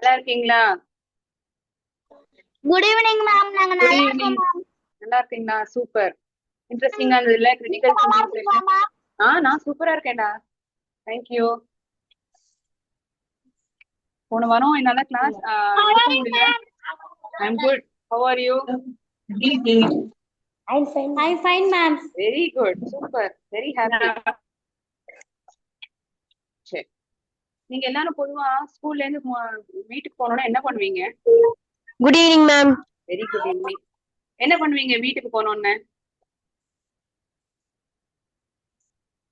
நல்லா இருக்கீங்களா? Good evening ma'am. நாங்க குட் நல்லா ஈவினிங். இருக்கோம் மேம். நல்லா இருக்கீங்களா? சூப்பர். இன்ட்ரெஸ்டிங்கா இருந்ததுல கிரிட்டிக்கல் நல்லா திங்கிங் இருக்கீங்களா செஷன். மேம்? நான் சூப்பரா இருக்கேன்டா. தேங்க்யூ. போன வாரம் என்னால கிளாஸ் How எடுக்க are you முடியல. ma'am? I am good. How are you? I'm fine ma'am. Very good. Super. Very happy. சரி. நீங்க எல்லாரும் பொதுவா ஸ்கூல்ல இருந்து வீட்டுக்கு போனோம்னா என்ன பண்ணுவீங்க? Good evening ma'am. Very good evening. என்ன பண்ணுவீங்க வீட்டுக்கு போனோன்னு?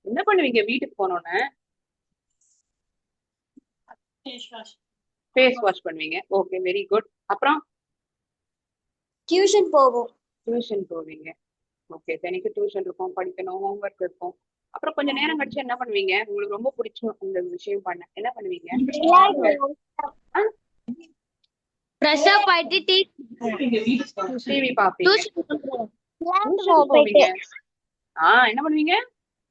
என்ன பண்ணுவீங்க வீட்டுக்கு போனோன்னு? ஃபேஸ் வாஷ் பண்ணுவீங்க. Okay, very good. அப்புறம் டியூஷன் போவோம். டியூஷன் போவீங்க. ஓகே, தினைக்கு டியூஷன் இருக்கும், படிக்கணும், ஹோம்ஒர்க் இருக்கும். அப்புறம் கொஞ்ச நேரம் கழிச்சு என்ன பண்ணுவீங்க? உங்களுக்கு ரொம்ப பிடிச்சும் இந்த விஷயம் பண்ண என்ன பண்ணுவீங்க? ஃப்ரெஷ் அப் ஆயிட்டு டிவி பாப்பீங்க, டியூஷன் விளையாடுவோம் போவீங்க. போயிட்டு. என்ன பண்ணுவீங்க?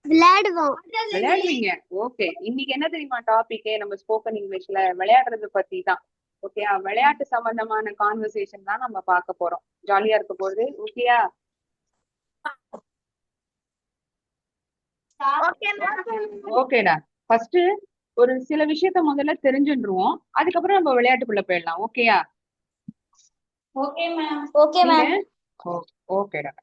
விளையாடுவோம். விளையாடுவீங்க. ஓகே, இன்னைக்கு என்ன தெரியுமா டாபிக்? நம்ம ஸ்போக்கன் இங்கிலீஷ்ல விளையாடுறது பத்தி தான். ஓகேயா? விளையாட்டு சம்பந்தமான கான்வர்சேஷன் தான் நம்ம பார்க்க போறோம். ஜாலியா இருக்க போகுது. ஓகேயா? ஓகேடா. ஃபர்ஸ்ட் ஒரு சில விஷயத்த முதல்ல தெரிஞ்சுருவோம், அதுக்கப்புறம் நம்ம விளையாட்டுக்குள்ள போயிடலாம். ஓகேயா? Okay ma'am. Okay ma'am. ஓகேடா.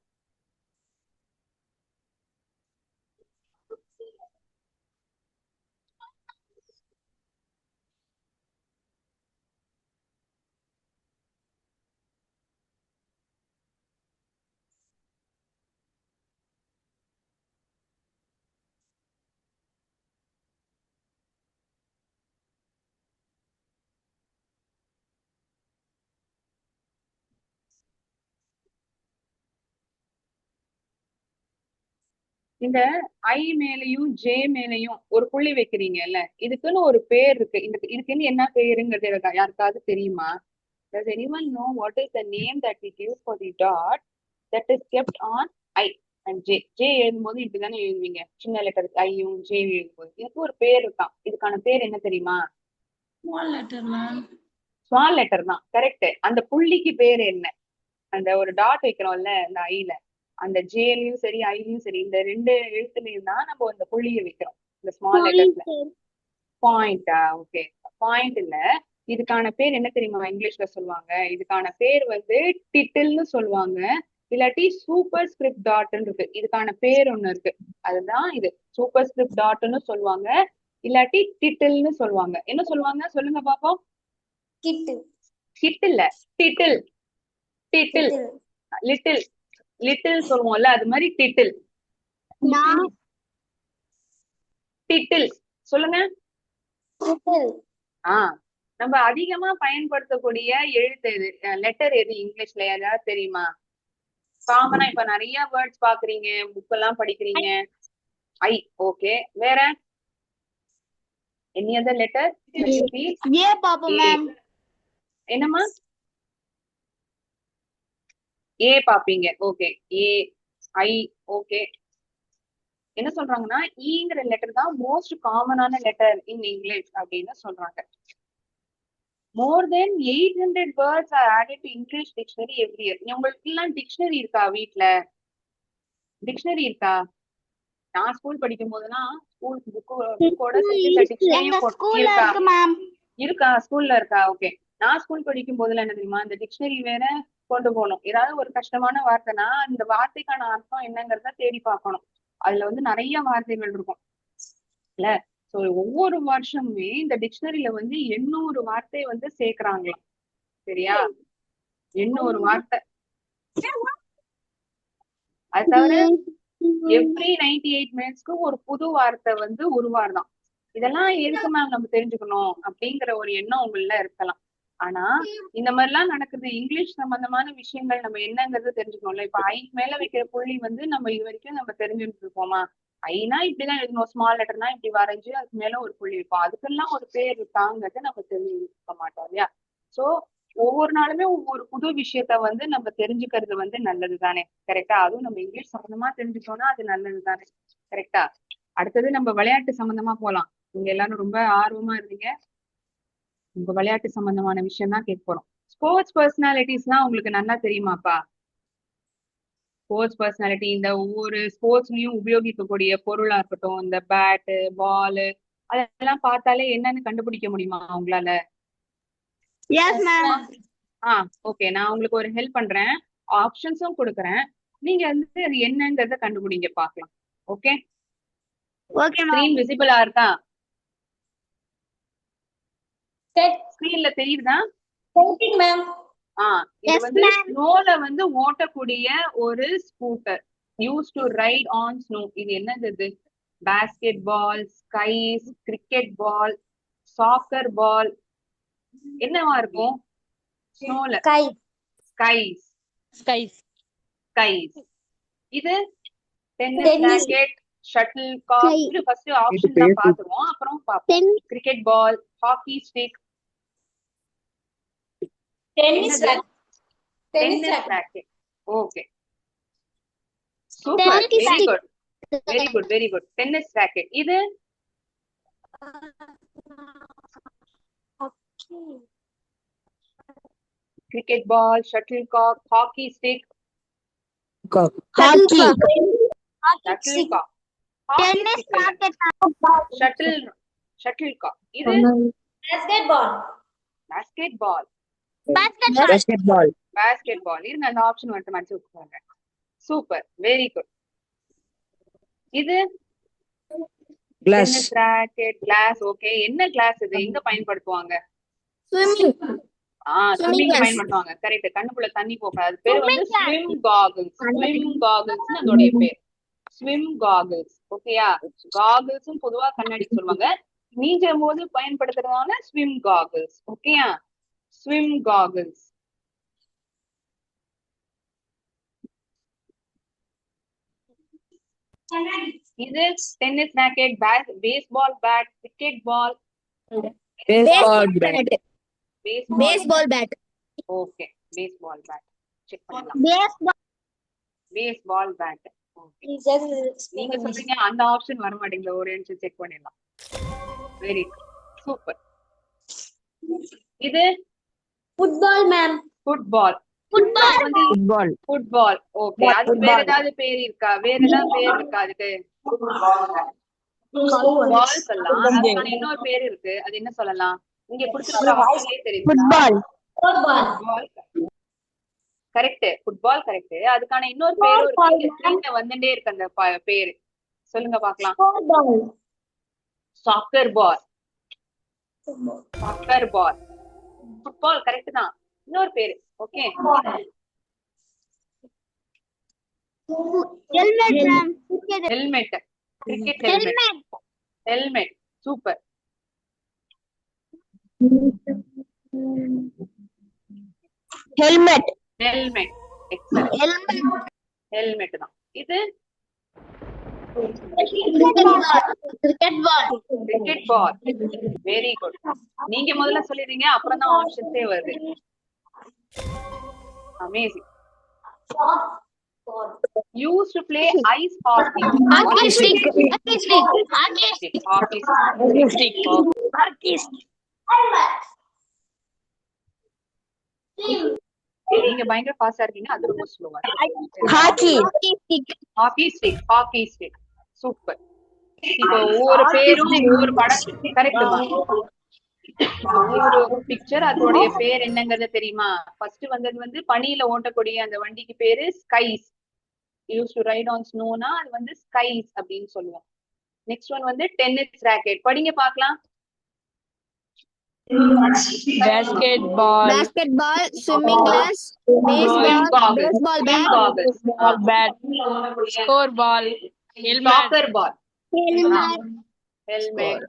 இந்த ஐ மேலையும் ஜே மேலையும் ஒரு புள்ளி வைக்கிறீங்கல்ல, இதுக்குன்னு ஒரு பேர் இருக்கு. இதுக்குன்னு என்ன பேருங்கிறது யாருக்காவது தெரியுமா? Does anyone know what is the name that we give for the dot that is kept on I and J? J எழுதும்போது இப்படிதானே எழுதுவீங்க, சின்ன லெட்டர் ஐயும் ஜே எழுதும்போது. இதுக்கு ஒரு பேர் இருக்கான். இதுக்கான பேர் என்ன தெரியுமா? ஸ்மால் லெட்டர் தான், கரெக்ட். அந்த புள்ளிக்கு பேர் என்ன? அந்த ஒரு டாட் வைக்கிறோம்ல அந்த ஐல, அந்த ஜேலயும் சரி ஐலயும் சரி, இந்த ரெண்டு எழுத்துலயும் தான் நம்ம அந்த புள்ளிய வைக்கிறோம், இந்த ஸ்மால் லெட்டர்ஸ்ல. பாயிண்டா? ஓகே, பாயிண்ட் இல்ல. இதுக்கான பேர் என்ன தெரியுமா இங்கிலீஷ்ல சொல்லுவாங்க? இதுக்கான பேர் வந்து டிட்டில்னு சொல்லுவாங்க, இல்லாட்டி சூப்பர் ஸ்கிரிப்ட் டாட்னு இருக்கு. இதுக்கான பேர் ஒண்ணு இருக்கு, அதுதான் இது. சூப்பர் ஸ்கிரிப்ட் டாட்னு சொல்லுவாங்க, இல்லாட்டி டிட்டில்னு சொல்லுவாங்க. என்ன சொல்லுவாங்க சொல்லுங்க பாப்போம். கிட்டு. கிட் இல்ல, டிட்டில். டிட்டில், லிட்டில். லிட்டில் சொல்லுவோம்ல, அது மாதிரி டிட்டில். டிட்டில் சொல்லுங்க. நம்ம அதிகமா பயன்படுத்தக்கூடிய எழுத்து எது, லெட்டர் எது இங்கிலீஷ்ல? ஏதாவது தெரியுமா? காமனா இப்ப நிறைய வேர்ட்ஸ் பாக்குறீங்க, புக் எல்லாம் படிக்கிறீங்க. ஐ. ஓகே, வேற எனி அதர் லெட்டர்? ஏ பாப்போம் மேம். என்னமா? ஏ பாப்பீங்க. ஓகே, ஏ, ஐ. ஓகே, என்ன சொல்றாங்கன்னா ஈங்கிற லெட்டர் தான் மோஸ்ட் காமனான லெட்டர் இன் இங்கிலீஷ் அப்படின்னு சொல்றாங்க. More than 800 words are added to English dictionary every year. உங்களுக்கு எல்லாம் டிக்ஷனரி இருக்கா வீட்ல? டிக்ஷனரி இருக்கா? நான் ஸ்கூல் படிக்கும் போதெல்லாம் ஸ்கூல் புக்கோட சேர்த்து டிக்ஷனரியும் இருக்கா? இருக்கா, ஸ்கூல்ல இருக்கா? ஓகே. நான் ஸ்கூல் படிக்கும் போதுல என்ன தெரியுமா, இந்த டிக்ஷனரி வேற கொண்டு போகணும். ஏதாவது ஒரு கஷ்டமான வார்த்தைனா அந்த வார்த்தைக்கான அர்த்தம் என்னங்கிறத தேடி பார்க்கணும். அதுல வந்து நிறைய வார்த்தைகள் இருக்கும் இல்ல. சோ ஒவ்வொரு வருஷமுமே இந்த டிக்ஷனரியில வந்து 800 வார்த்தை வந்து சேர்க்கிறாங்களாம். சரியா? 800 வார்த்தை. அது தவிர எவ்ரி 98 மினிட்ஸ்க்கு ஒரு புது வார்த்தை வந்து உருவாடுதான். இதெல்லாம் எதுக்கு மேம் நம்ம தெரிஞ்சுக்கணும் அப்படிங்கிற ஒரு எண்ணம் உங்கள இருக்கலாம். ஆனா இந்த மாதிரி எல்லாம் நடக்குது, இங்கிலீஷ் சம்பந்தமான விஷயங்கள் நம்ம என்னங்கிறது தெரிஞ்சுக்கணும்ல. இப்ப ஐ மேல வைக்கிற புள்ளி வந்து நம்ம இது வரைக்கும் நம்ம தெரிஞ்சுட்டு இருக்கோமா? ஐனா இப்படிதான் எழுதணும், ஸ்மால் லெட்டர்னா இப்படி வரைஞ்சு அதுக்கு மேல ஒரு புள்ளி இருக்கும், அதுக்கெல்லாம் ஒரு பேர் இருக்காங்கிறத நம்ம தெரிஞ்சுக்க மாட்டோம் இல்லையா? சோ ஒவ்வொரு நாளுமே ஒவ்வொரு புது விஷயத்த வந்து நம்ம தெரிஞ்சுக்கிறது வந்து நல்லது தானே, கரெக்டா? அதுவும் நம்ம இங்கிலீஷ் சம்பந்தமா தெரிஞ்சுக்கோன்னா அது நல்லது தானே, கரெக்டா? அடுத்தது நம்ம விளையாட்டு சம்பந்தமா போலாம். நீங்க எல்லாரும் ரொம்ப ஆர்வமா இருந்தீங்க. உங்க விளையாட்டு சம்பந்தமான விஷயம் தான் கேட்க போறோம். ஸ்போர்ட்ஸ் பர்சனாலிட்டிஸ்லாம் உங்களுக்கு நல்லா தெரியுமாப்பா? ஸ்போர்ட்ஸ் பர்சனாலிட்டி இந்த ஒவ்வொரு ஸ்போர்ட்ஸ்லயும் உபயோகிக்கக்கூடிய பொருளா இருக்கட்டும், இந்த பேட்டு, பாலு அதெல்லாம் பார்த்தாலே என்னன்னு கண்டுபிடிக்க முடியுமா உங்களால? Yes, ma'am. ஓகே, நான் உங்களுக்கு ஒரு ஹெல்ப் பண்றேன். ஆப்ஷன்ஸும் கொடுக்குறேன். நீங்க வந்து அது என்னங்கறத கண்டுபிடிங்க பார்க்கலாம். ஓகே? Okay, ma'am. ஸ்கிரீன் விசிபிளா இருக்கா? ஸ்கிரீன்ல தெரியுதா? Thank ma'am. இது Yes, வந்து ma'am. ஸ்னோல வந்து ஓட்டக்கூடிய ஒரு scooter. Use to ride on snow. இது என்னது இது? Basketball, skis, cricket ball, soccer ball, என்னவா இருக்கும் ஸ்னோல? ஸ்கைஸ். ஸ்கைஸ். இது டென்னிஸ் ராக்கெட், ஷட்டில் காக். இது ஃபர்ஸ்ட் ஆப்ஷன் தான் பாத்துருவோம், அப்புறம் பாப்போம். Cricket ball, hockey stick, tennis racket. Okay, super, very good, very good, very good. Tennis racket. இது cricket ball, shuttlecock, hockey stick, Hockey. Shuttlecock, shuttlecock. இது basketball. இருங்க, அந்த option மட்டும் மடிச்சு விட்டுறாங்க. Super, very good. இது tennis rocket, class. Okay, என்ன class இது? எங்க பயன்படுத்துவாங்க? ஸ்விம்மிங் பயன்படுத்துவாங்க. கரெக்ட். கண்ணுக்குள்ள தண்ணி போகாது. பேர் வந்து ஸ்விம் காகிள்ஸ். ஸ்விம் காகிள்ஸ் அதோடைய பேர். Swim goggles. ஓகேயா? காகிள்ஸும் பொதுவா கண்ணாடி சொல்லுவாங்க. நீஞ்சும் போது பயன்படுத்துறதான ஸ்விம் காகிள்ஸ். ஓகேயா? Swim goggles. இது tennis racket, baseball bat, cricket ball, Baseball bat. Okay, baseball bat. Check பண்ணலாம். Baseball bat. நீங்க சொல்றீங்க அந்த ஆப்ஷன் வர மாட்டேங்குது. ஒரு நிமிஷம் செக் பண்ணிடலாம். Very good, super. இது Football, ma'am. Football. Football. Okay, அது வேற ஏதாவது பேர் இருக்கா? வேற ஏதாவது பேர் இருக்கா அதுக்கு? பால் சொல்லலாம். அதுக்கான இன்னொரு பேர் இருக்கு. அது என்ன சொல்லலாம்? இங்க கொடுத்திருக்கிற ஆப்ஷன்லயே தெரியுது. Correct, football correct. அதுக்கான இன்னொரு பேரும் இருக்கு. ஸ்கிரீன்ல வந்துட்டே இருக்கு அந்த பேரு. சொல்லுங்க பார்க்கலாம். Soccer ball. Soccer ball. Football correct தான். இன்னொரு பேரு. Okay, Helmet, ma'am. Helmet. Cricket helmet. Helmet. Super. Helmet. Helmet. Excellent. Helmet தான். இது Cricket ball. Cricket ball. Very good. நீங்க முதல்ல சொல்லிடுறீங்க, அப்புறம் தான் ஆப்ஷன்ஸே வருது. Amazing. Used to play ice hockey. Hockey stick. Hockey stick. நீங்க பயங்கர ஃபாஸ்டா இருக்கீங்க, அது ரொம்ப ஸ்லோவா. Hockey stick. சூப்பர். இப்போ ஒவ்வொரு பேரும் ஒவ்வொரு படம். கரெக்ட்டுமா? ஒவ்வொரு பிக்சர் அதோடைய பேர் என்னங்கறது தெரியுமா? ஃபர்ஸ்ட் வந்தது வந்து பனியில ஓட்டக்கூடிய அந்த வண்டிக்கு பேரு skis. Use to ride on ஸ்னோனா அது வந்து ஸ்கைஸ் அப்படின்னு சொல்லுவோம். நெக்ஸ்ட் ஒன் வந்து டென்னிஸ் ராக்கெட். படிங்க பார்க்கலாம். basketball, Swimming glass, baseball bat, scoreball, soccer ball, helmet,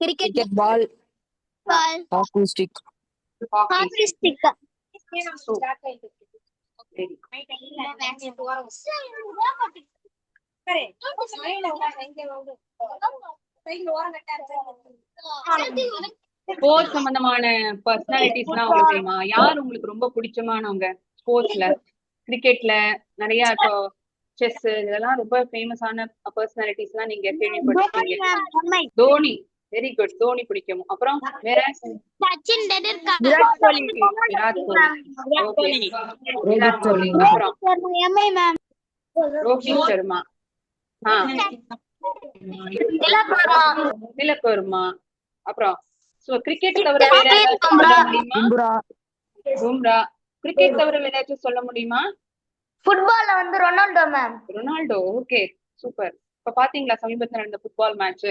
cricket ball, hockey stick, hockey stick. Sports சம்பந்தமான பர்சனாலிட்டிஸ்லாம் உங்களுக்கு தெரியுமா? யார் உங்களுக்கு ரொம்ப பிடிச்சமானவங்க ஸ்போர்ட்ஸ்ல? கிரிக்கெட்ல நிறைய இப்போ செஸ் இதெல்லாம் ரொம்ப ஃபேமஸான பர்சனாலிட்டிஸ்லாம் நீங்க கேள்விப்பட்டிருக்கீங்க. Dhoni very good. தோனி பிடிக்கும். அப்புறம் வேற? சச்சின் டெண்டுல்கர். விராட் கோலி. விராட் கோலி. ஓகே, கோலி. விராட் கோலி. அப்புறம் எம்ஐ மேம். ரோஹித் சர்மா. திலக் வர்மா. அப்புறம் கிரிக்கெட் தவிர வேற ஏதாச்சும் சொல்ல முடியுமா? பும்ரா. கிரிக்கெட் தவிர வேற ஏதாச்சும் சொல்ல முடியுமா? ஃபுட்பால்ல வந்து Ronaldo ma'am. Ronaldo. Okay, super. இப்ப பாத்தீங்களா சமீபத்துல நடந்த football match?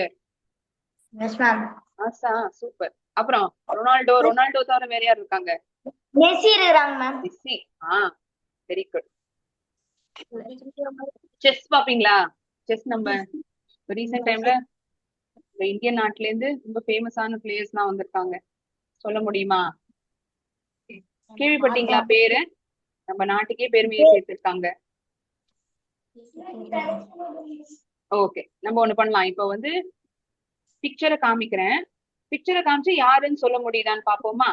Yes ma'am. Super. அப்புறம் ரொனால்டோ தவிர வேற யார் இருக்காங்க? மெஸ்ஸி இருக்காங்க ma'am. Messi. Very good. Chess பாப்பீங்களா? செஸ் நம்ம ரீசெண்ட் டைம்ல இந்தியன் நாட்டுல இருந்து ரொம்ப ஃபேமஸான பிளேயர்ஸ் எல்லாம் வந்திருக்காங்க. சொல்ல முடியுமா? கேள்விப்பட்டீங்களா பேரு? நம்ம நாட்டுக்கே பெருமையை சேர்த்திருக்காங்க. ஓகே, நம்ம ஒண்ணு பண்ணலாம். இப்ப வந்து பிக்சரை காமிக்கிறேன். பிக்சரை காமிச்சு யாருன்னு சொல்ல முடியுதான்னு பாப்போமா?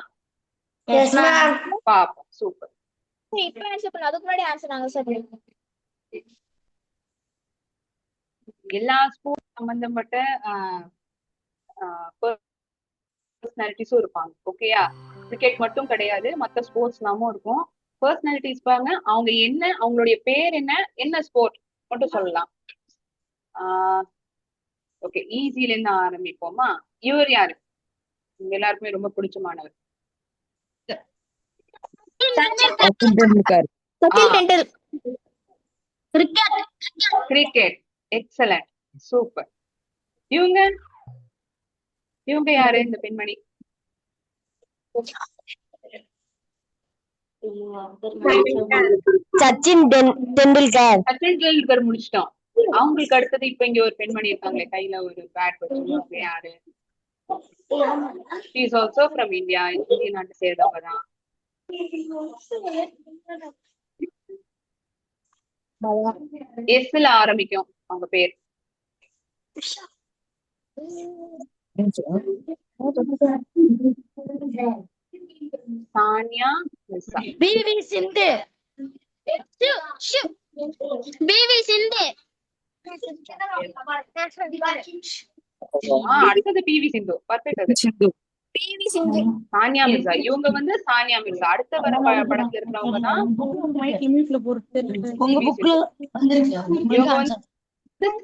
Yes ma'am. பாப்போம். சூப்பர். இப்போ ஆன்சர் பண்ணு. அதுக்கு முன்னாடி ஆன்சர் நாங்க சார் பண்ணுவோம். எல்லா ஸ்போர்ட்ஸ் சம்பந்தப்பட்ட பர்சனாலிட்டிஸும் இருப்பாங்க. ஓகேயா? கிரிக்கெட் மட்டும் கிடையாது, மத்த ஸ்போர்ட்ஸ் எல்லாமும் இருக்கும். பர்சனாலிட்டிஸ் பாருங்க, அவங்க என்ன, அவங்களுடைய பேர் என்ன ஸ்போர்ட் மட்டும் சொல்லலாம். ஓகே, ஈஸில இருந்து ஆரம்பிப்போமா? இவர் யாரு? உங்க எல்லாருக்குமே ரொம்ப பிடிச்சமானவர். Sachin Tendulkar. Cricket. Excellent. Super. இவங்க யாரு இந்த பெண்மணி? சச்சின் டெண்டுல்கர். சச்சின் டெண்டுல்கர் முடிச்சிட்டோம். அவங்களுக்கு அடுத்தது இப்ப இங்க ஒரு பெண்மணி இருக்காங்களே, கையில ஒரு பேட் வச்சிருக்காங்க. யாரு? She is also from India. இந்திய நாட்டை சேர்ந்தவங்க தான். எஸ்ல ஆரம்பிக்கும் அவங்க பேர். சானியா மிர்சா. பிவி சிந்து. பிவி சிந்து. அடுத்தது பிவி சிந்து. பர்ஃபெக்ட். பிவி சிந்து. சானியா மிர்சா. இவங்க வந்து சானியா மிர்சா. அடுத்த வர படத்துல இருக்கிறவங்க தான் உங்க புக்ல இவங்க வந்து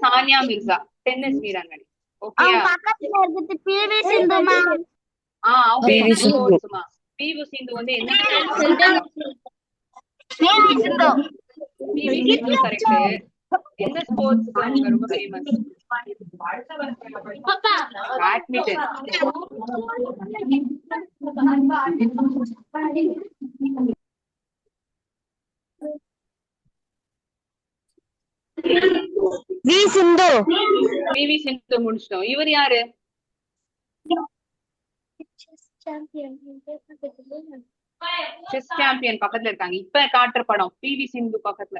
சானியா மிர்சா, டென்னிஸ் வீராங்கனை. ஓகேயா? பக்கத்துல இருக்குது பிவி சிந்து மேம். அவங்க என்ன ஸ்போர்ட்ஸ்மா? பிவி சிந்து வந்து என்ன sports? PV Sindhu. PV Sindhu correct. எந்த ஸ்போர்ட்ஸ் அவங்க ரொம்ப famous? Badminton. V Sindhu. PV Sindhu முடிச்சிட்டோம். இவர் யாரு? செஸ் சாம்பியன் பக்கத்துல இருக்காங்க. இப்ப காட்டுற படம் பிவி சிந்து பக்கத்துல.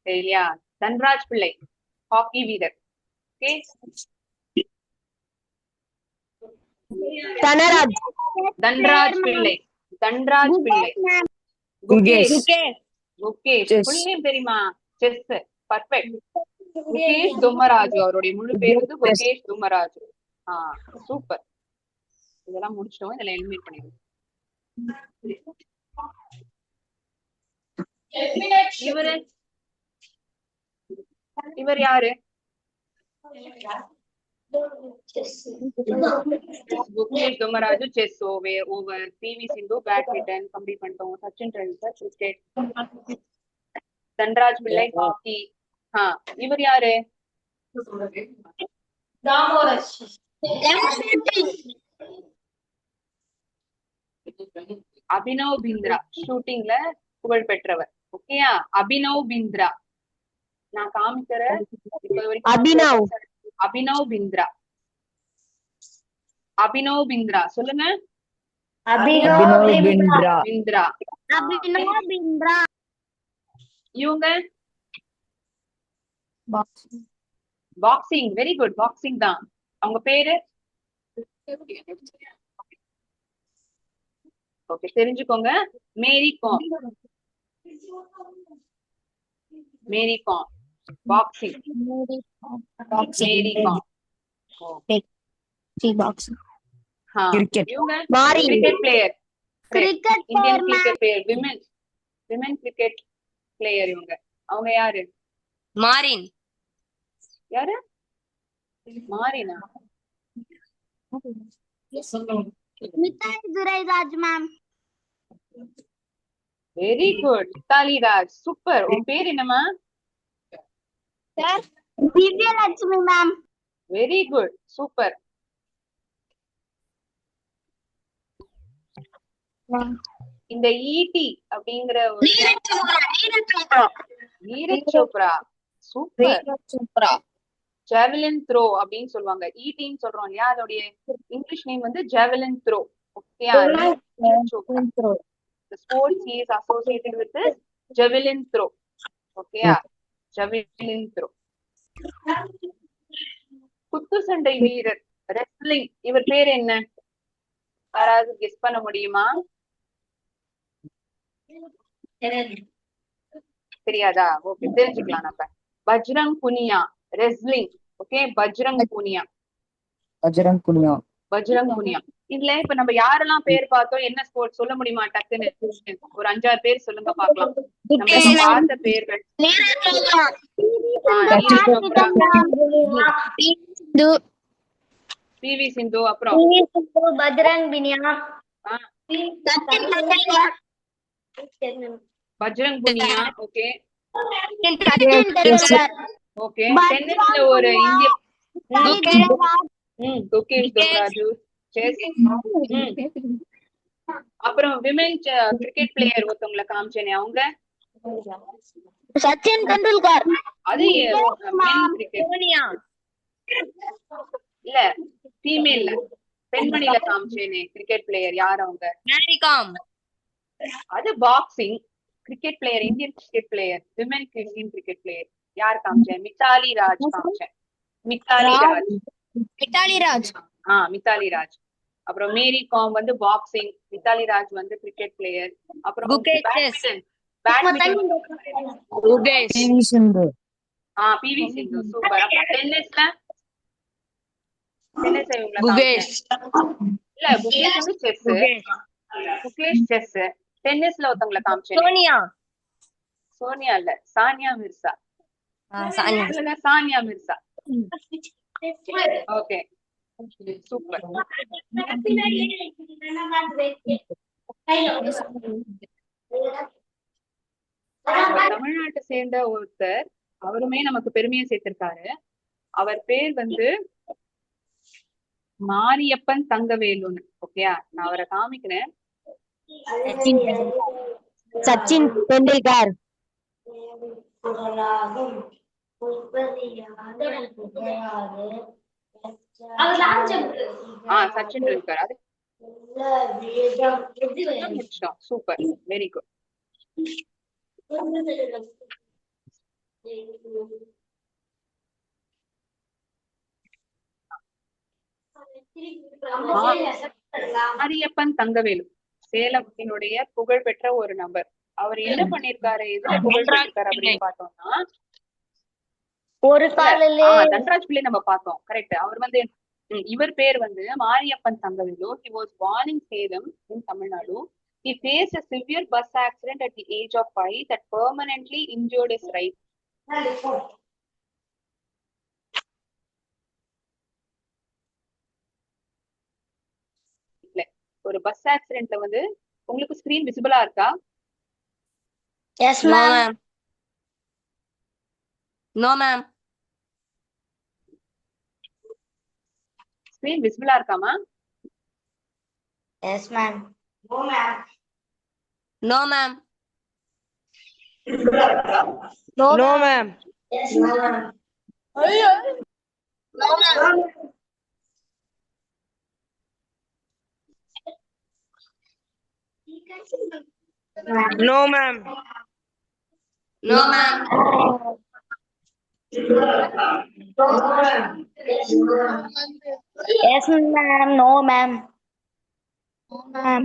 சரியா? தன்ராஜ் பிள்ளை, ஹாக்கி வீரர். ஓகே, தன்ராஜ் பிள்ளை. குகேஷ். ஃபுல் நேம் தெரியுமா? செஸ். பர்ஃபெக்ட். குகேஷ் தும்மராஜு. அவருடைய முழு பேர் வந்து குகேஷ் தும்மராஜு. சூப்பர். இதெல்லாம் முடிச்சிட்டோம். இதெல்லாம் எலிமினேட் பண்ணிடுவோம். இவர் யாரு? Gukesh Dommaraju chess over. PV Sindhu badminton complete பண்ணிட்டோம். சச்சின் டெண்டுல்கர் கிரிக்கெட். தன்ராஜ் பிள்ளை ஹாக்கி. இவர் யாரு? அபினவ் பிந்த்ரா, ஷூட்டிங்ல புகழ் பெற்றவர். ஓகேயா? அபினவ் பிந்த்ரா. நான் காமிக்கிறேன். அபினவ் பிந்த்ரா சொல்லுங்க. பிந்த்ரா. இவங்க பாக்ஸிங். Very good. பாக்ஸிங் தான். அவங்க பேரு? ஓகே, தெரிஞ்சுக்கோங்க. மேரி காம். மேரி காம். பாக்ஸிங். மேரி காம். Cricket. இவங்க Marin. Cricket player. Cricket Indian player, cricket player. Women cricket player இவங்க. அவங்க யாரு? Marin. யாரு? மாரினா? Mithai Durairaz, ma'am. Very good. Mithali Raj. Super. உன் பேர் என்னம்மா? Divya Lakshmi, ma'am. Very good. Super. இந்த ஈடி அப்படிங்கிற ஒரு Neeraj Chopra. Super. Javelin throw அப்படின்னு சொல்லுவாங்க. ஈட்டின்னு சொல்றோம் இல்லையா, அதோடைய இங்கிலீஷ் நேம் வந்து javelin throw. Okay. The sports he is associated with is javelin throw. Okay, javelin throw. குத்து சண்டை வீரர், ரெஸ்லிங், இவர் பேர் என்ன? யாராவது கெஸ் பண்ண முடியுமா? தெரியாதா? ஓகே, தெரிஞ்சுக்கலாம் நம்ம. பஜ்ரங் புனியா, ரெஸ்லிங். ஓகே, பஜ்ரங் புனியா. பஜ்ரங் புனியா. இதுல இப்ப நம்ம யாரெல்லாம் பேர் பார்த்தோம், என்ன ஸ்போர்ட்ஸ் சொல்ல முடியுமா டக்குன்னு? ஒரு 5-6 பேர் சொல்லுங்க பாக்கலாம். நம்ம இப்ப பார்த்த பேர்கள். நீரஜ் சோப்ரா, பிவி சிந்து, அப்புறம் Bajrang Punia. Bajrang Punia. Okay Sachin Tendulkar. Okay. டென்னிஸ்ல ஒரு இந்திய குகேஷ் தோராஜு. செஸ். அப்புறம் விமென் கிரிக்கெட் பிளேயர் ஒருத்தவங்களை காமிச்சேனே, அவங்க Sachin Tendulkar. அது men cricket. இல்ல, ஃபீமேல்ல பெண்மணில காமிச்சேனே கிரிக்கெட் பிளேயர், யார் அவங்க? Mary Kom. அது boxing. Cricket player, Indian cricket player, women Indian cricket player யார் காமிச்சேன்? மித்தாலி ராஜ் காமிச்சேன். மித்தாலி ராஜ். Mithali Raj. மித்தாலி ராஜ். அப்புறம் மேரி காம் வந்து பாக்ஸிங், மித்தாலி ராஜ் வந்து கிரிக்கெட் பிளேயர். அப்புறம் பேட்மிண்டன். Gugesh. பிவி சிந்து. சூப்பர். அப்புறம் டென்னிஸ்ல இவங்கள Gugesh. இல்ல, குகேஷ் வந்து செஸ். குகேஷ் செஸ். டென்னிஸ்ல ஒருத்தவங்களை காமிச்சேன். Sonia. சோனியா இல்ல, சானியா மிர்சா. Sanya. சொல்லுங்க, சானியா மிர்சா. Okay, super. தமிழ்நாட்டை சேர்ந்த ஒருத்தர், அவருமே நமக்கு பெருமையை சேர்த்திருக்காரு. அவர் பேர் வந்து மாரியப்பன் தங்கவேலுன்னு. ஓகேயா, நான் அவரை காமிக்கிறேன். Sachin Tendulkar. சச்சின் டெண்டுல்கர். அது முடிச்சிட்டோம். Super, very good. Mariyappan Thangavelu சேலத்தினுடைய புகழ்பெற்ற ஒரு நபர். அவர் என்ன பண்ணிருக்காரு, எதுல புகழ் பெற்றிருக்காரு அப்படின்னு பார்த்தோம்னா, ஒரு காலில் தன்ராஜ் பிள்ளை நம்ம பார்த்தோம். கரெக்ட். அவர் வந்து இவர் பேர் வந்து Mariyappan Thangavelu. He was born in Salem in Tamil Nadu. He faced a severe bus accident at the age of 5 that permanently injured his right. ஒரு பஸ் ஆக்சிடென்ட்ல வந்து, உங்களுக்கு ஸ்கிரீன் விசிபிளா இருக்கா? Yes, No, ma'am. ma'am. No, ma'am. Screen விசிபிளா இருக்காமா? Yes, ma'am. No, ma'am. No, ma'am. No, ma'am. Yes, ma'am. No, ma'am. No, ma'am. No, ma'am. Yes, ma'am. No, ma'am. No, ma'am.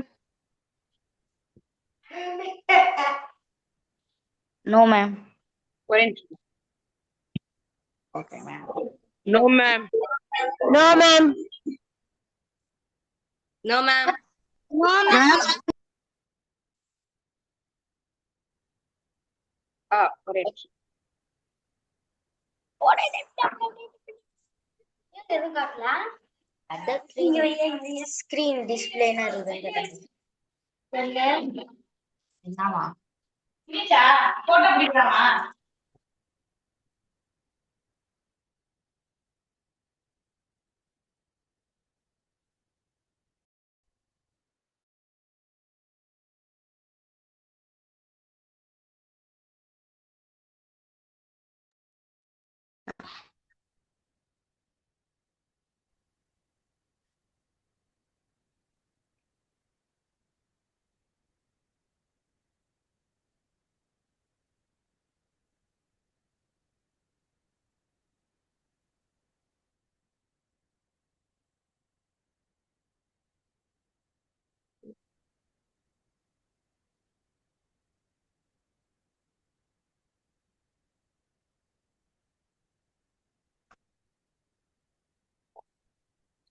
No, ma'am. ஒரே நிமிஷம். Okay, ma'am. No, ma'am. No, ma'am. No, ma'am. No, ma'am. ஒரே நிமிஷம். Screen display னா இருக்குது. என்னவா? Photo பிடிக்கலாமா?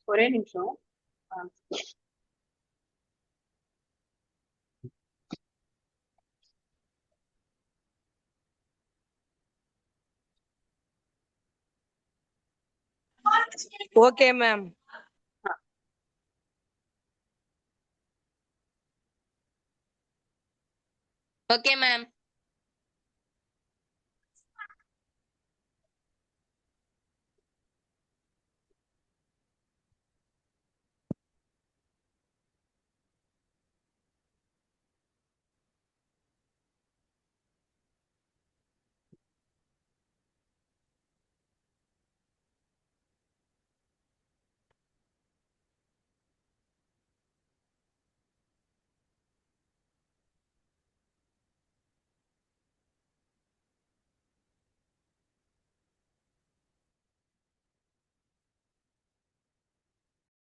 ஒரே நிமிஷம். Okay, ma'am. Okay, ma'am.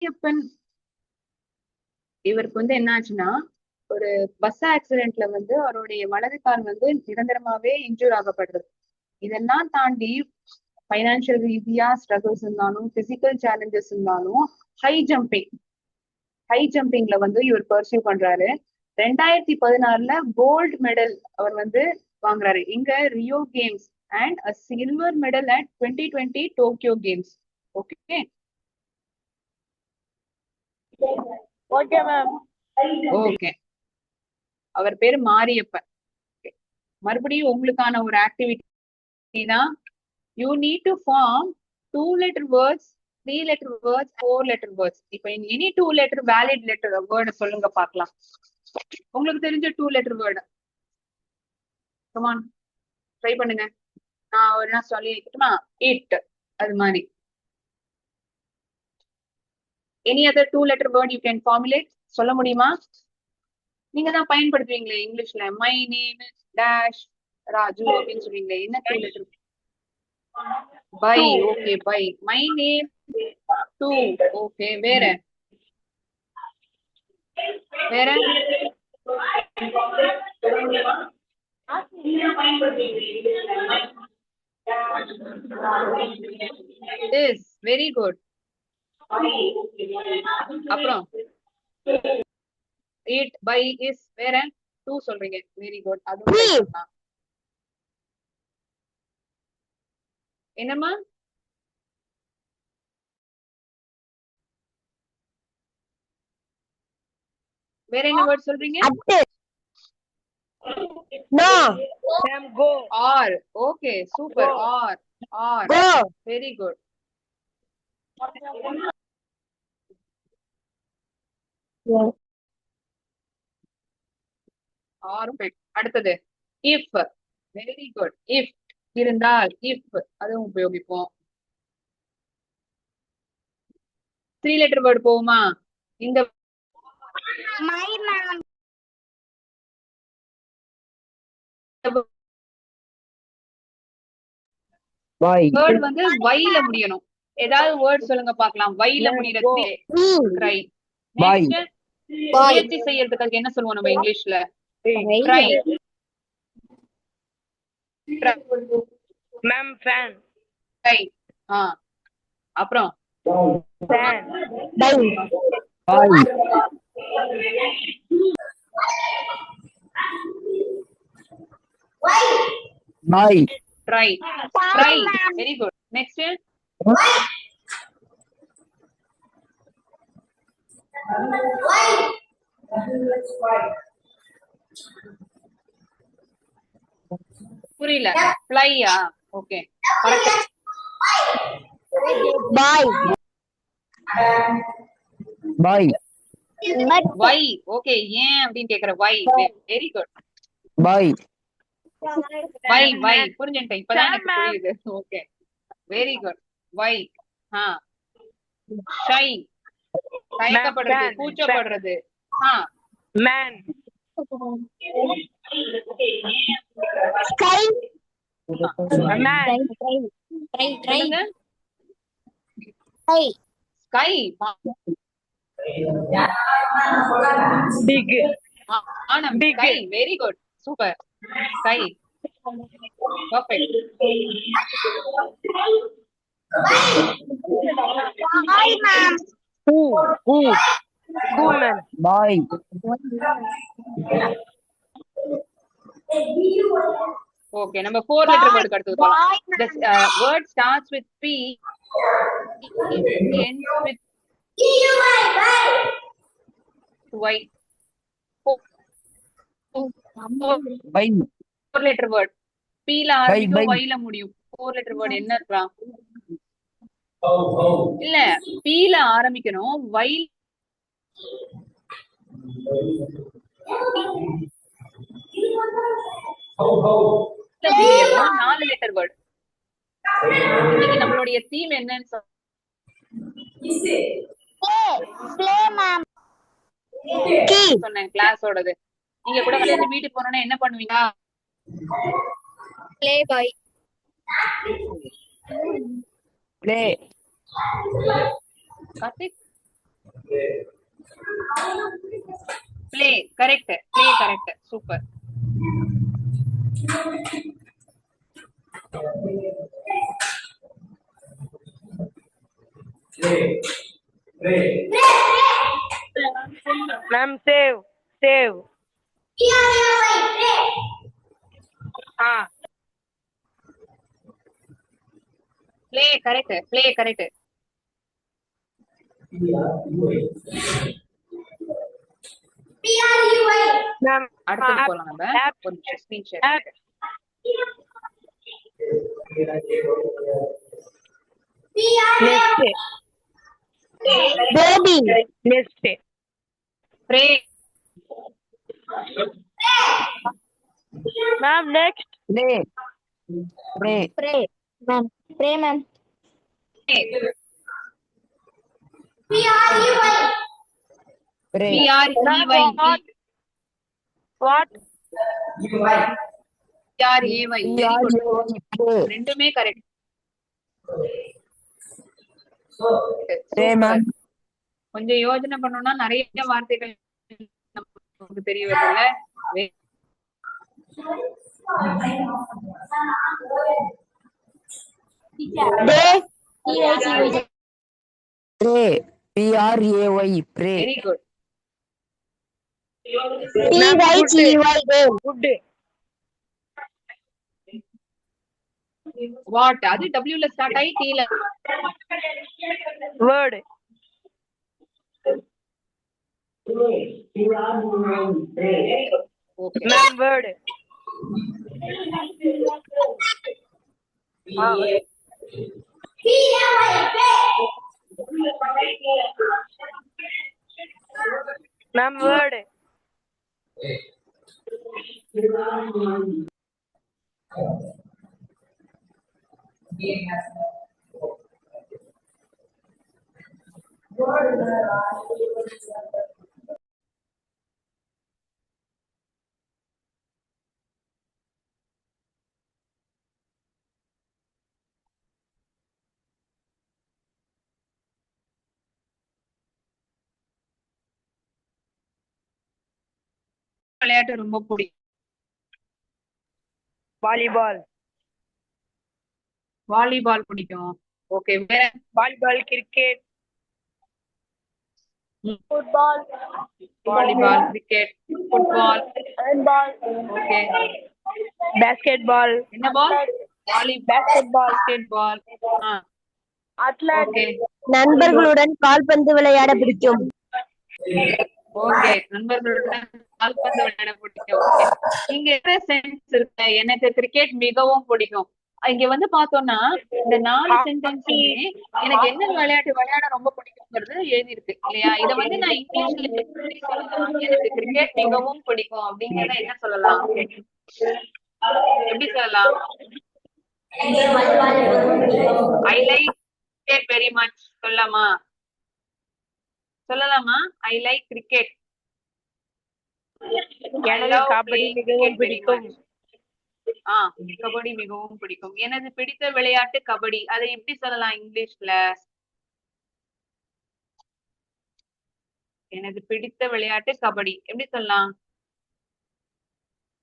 Mariyappan இவருக்கு வந்து என்ன ஆச்சுன்னா, ஒரு பஸ் ஆக்சிடென்ட்ல வந்து அவருடைய வலது கால் வந்து நிரந்தரமாவே இன்ஜூர் ஆகப்படுறது. இதெல்லாம் தாண்டி பைனான்சியல் ரீதியா ஸ்ட்ரகிள்ஸ் இருந்தாலும், பிசிக்கல் சேலஞ்சஸ் இருந்தாலும், ஹை ஜம்பிங்ல வந்து இவர் பர்சியூ பண்றாரு. 2016 கோல்டு மெடல் அவர் வந்து வாங்குறாரு. இங்க Rio games and a silver medal at 2020 Tokyo games. Okay, Okay, ma'am. Okay. அவர் பேரு மாரியப்பன். மறுபடியும் உங்களுக்கான ஒரு ஆக்டிவிட்டி தான். You need to form 2 letter words, 3 letter words, 4 letter words. இப்போ any 2 letter valid letter word சொல்லுங்க பார்க்கலாம். உங்களுக்கு தெரிஞ்ச 2 letter வேர்டு. கமான், ட்ரை பண்ணுங்க. நான் ஒரு நாள் சொல்லி வைக்கட்டுமா? இட், அது மாதிரி. Any other 2 letter word you can formulate? சொல்ல முடியுமா? நீங்க தான் பயன்படுத்துவீங்களே இங்கிலீஷ்ல. மை நேம் டேஷ் ராஜு அப்படின்னு சொல்றீங்களே, என்ன 2 letter? By. Okay, by. My name to. Okay, வேற வேற இஸ். Very good. அப்புறம் இட், பை, இஸ், வேற 2 சொல்றீங்க. Very good. அதுவும் என்னம்மா? வேற என்ன வேர்ட் சொல்றீங்க? No. Ma'am, go. Or. Okay, super. Or, or. Go. Very good. அடுத்தது இஃப். Very good. இஃப் இருந்தால், இஃப் அதுவும் உபயோகிப்போம். 3 letter வேர்டு போகுமா? இந்த My ma'am. Boy. வேர்ட் வந்து வைல முடியணும். ஏதாவது வேர்ட் சொல்லுங்க பார்க்கலாம். வைல முடியறது. ட்ரை. Boy. முயற்சி செய்யறதுக்கு என்ன சொல்லுவோம் நம்ம இங்கிலீஷ்ல? ட்ரை. Ma'am, fan. ட்ரை. அப்புறம் Fan. Bye. Bye. Try. Try. Very good. Next புரியல. ஃப்ளையா? Okay. Correct. Bye. Bye. Why. Okay. ஏன் அப்படின்னு கேக்குற why. Very good. Bye. Why புரிஞ்சுட்டேன். இப்பதான் எனக்கு புரியுது. Okay. Very good. Why. Shy. தயக்கப்படுறது, fan. கூச்சப்படுறது. Man. Sky. Man. சொல்லுங்க. Sky. ஸ்கை. Big. ஆனம். Big. Sky. Very good. Super. Sky. Perfect. Bye, ma'am. Who? Who, man? Bye. Okay. நம்ம 4 letter வேர்டுக்கு அடுத்து போலாம். Bye, The word starts with P, ends with Y. Bye. 4 letter word. P ல ஆரம்பிக்கும், bye. Y ல முடியும். 4 letter word என்ன இருக்கலாம்? இல்ல, P ல ஆரம்பிக்கணும், Y ல முடியணும். 4 லெட்டர் வேர்ட். இன்னைக்கு நம்மளுடைய தீம் என்னன்னு Play, ma'am. Key. சொன்னேன், கிளாஸோடது. நீங்க கூட விளையாண்டு வீட்டுக்கு போனோம்னா என்ன பண்ணுவீங்க? Play, boy. Play. Karthik. Play. Correct. Play correct. Super. Ma'am, save. Play correct. Play correct. Ma'am, அடுத்தது போலாம் நம்ம. ஒரு screen share. Baby. Next. Pray. Ma'am, next. Play. Pray. Pray, ma'am. Pray, ma'am. Pray. PREY. What? PRAY. Very good. Pray. ரெண்டுமே correct. Pray, ma'am. கொஞ்சம் யோசனை பண்ணோம்னா நிறைய வார்த்தைகள் நமக்கு தெரிய வருதுல்ல. Pray. Pray. Pray. Very good. Pyty. Good. வாட்? அது W ல ஸ்டார்ட் ஆகி T ல. Word. Okay. Ma'am, word. Ma'am, word. விளையாட்டு ரொம்ப பிடிக்கும். Volleyball. வாலிபால் பிடிக்கும். ஓகே, வேற? volleyball, cricket, Football. Volleyball, cricket, football. Handball. Okay, basketball, என்ன ball? basketball, basketball. Athlete. Okay நண்பர்களுடன் கால்பந்து விளையாட பிடிக்கும். ஓகே, நண்பர்களுடன் கால்பந்து விளையாட பிடிக்கும். ஓகே, இங்க என்ன சென்டென்ஸ் இருக்கு? எனக்கு கிரிக்கெட் மிகவும் பிடிக்கும். இங்க வந்து பார்த்தோம்னா இந்த 4 சென்டென்ஸுமே எனக்கு என்ன விளையாட்டு விளையாட ரொம்ப பிடிக்குங்கிறது எழுதி இருக்கு இல்லையா? இத வந்து நான் இங்கிலீஷ்ல எப்படி சொல்லலாம்? எனக்கு கிரிக்கெட் மிகவும் பிடிக்கும் அப்படிங்கறத என்ன சொல்லலாம்? எப்படி சொல்லலாம்? I like cricket very much சொல்லலாமா? சொல்லலாமா? I like cricket. எனது கபடி மிகவும் பிடிக்கும். கபடி மிகவும் பிடிக்கும். எனது பிடித்த விளையாட்டு கபடி. அதை எப்படி சொல்லலாம் இங்கிலீஷ்ல? எனது பிடித்த விளையாட்டு கபடி எப்படி சொல்லலாம்?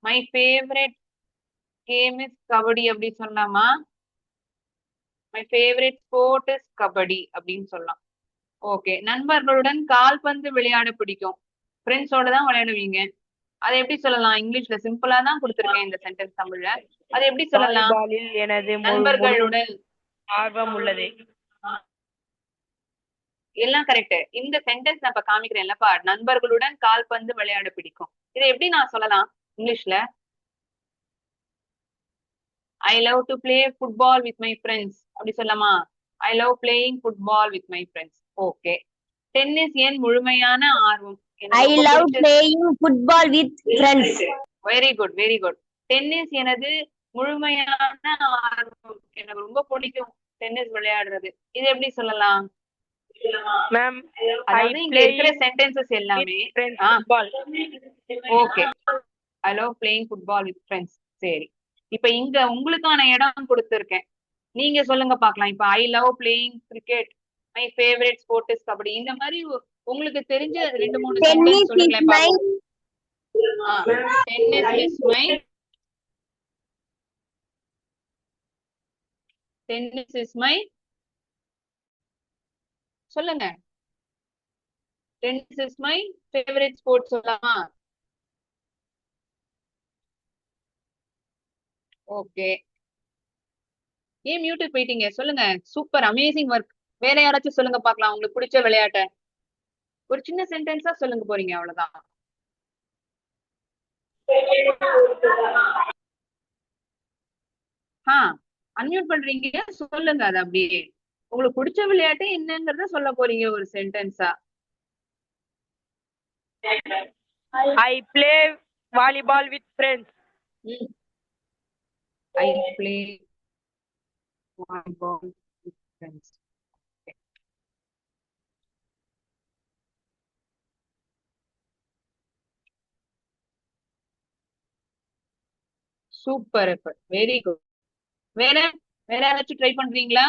My favourite game is kabaddi அப்படி சொல்லலாமா? My favourite sport is kabaddi அப்படின்னு சொல்லலாம். ஓகே, நண்பர்களுடன் கால்பந்து விளையாட பிடிக்கும். ஃப்ரெண்ட்ஸோட தான் விளையாடுவீங்க. அதை எப்படி சொல்லலாம் இங்கிலீஷ்ல? சிம்பிளா தான் கொடுத்திருக்கேன் இந்த சென்டென்ஸ் தமிழ்ல. அதை எப்படி சொல்லலாம்? வாலிபாலில் எனது முழு நண்பர்களுடன். ஆர்வம் உள்ளது. எல்லாம் கரெக்ட். இந்த சென்டென்ஸ் நான் இப்ப காமிக்கிறேன்லப்பா, நண்பர்களுடன் கால்பந்து விளையாட பிடிக்கும். இதை எப்படி நான் சொல்லலாம் இங்கிலீஷ்ல? I love to play football with my friends அப்படி சொல்லலாமா? I love playing football with my friends. Okay, tennis என் முழுமையான ஆர்வம். I love playing football with friends. Very good, very good. Tennis எனது முழுமையான ஆர்வம். எனக்கு ரொம்ப பிடிக்கும் டென்னிஸ் விளையாடுறது. இது எப்படி சொல்லலாம்? மேம், அதாவது இங்க இருக்கிற சென்டென்சஸ் எல்லாமே football. Okay, I love playing football with friends. சரி, இப்ப இங்க உங்களுக்கான இடம் கொடுத்திருக்கேன். நீங்க சொல்லுங்க பாக்கலாம். இப்ப I love playing cricket, my favourite sport is kabaddi. இந்த மாதிரி உங்களுக்கு தெரிஞ்ச 2-3 சென்டென்ஸ் சொல்லுங்களேன் பாப்போம். Tennis is my tennis is my சொல்லுங்க. Tennis is my favourite sports சொல்லலாமா? ஓகே, ஏன் மியூட்டுக்கு போயிட்டீங்க? சொல்லுங்க. Super, amazing work. வேற யாராச்சும் சொல்லுங்க பாக்கலாம் உங்களுக்கு பிடிச்ச விளையாட்ட. ஒரு சின்ன சென்டென்ஸா சொல்லுங்க போறீங்க, அவ்வளவுதான். அன்மியூட் பண்றீங்க, சொல்லுங்க. அது அப்படியே உங்களுக்கு பிடிச்ச விளையாட்டு என்னங்கறத சொல்ல போறீங்க ஒரு சென்டென்ஸா. I play volleyball with friends. I play volleyball with friends. Super, very good. வேற வேற யாராச்சும் ட்ரை பண்றீங்களா?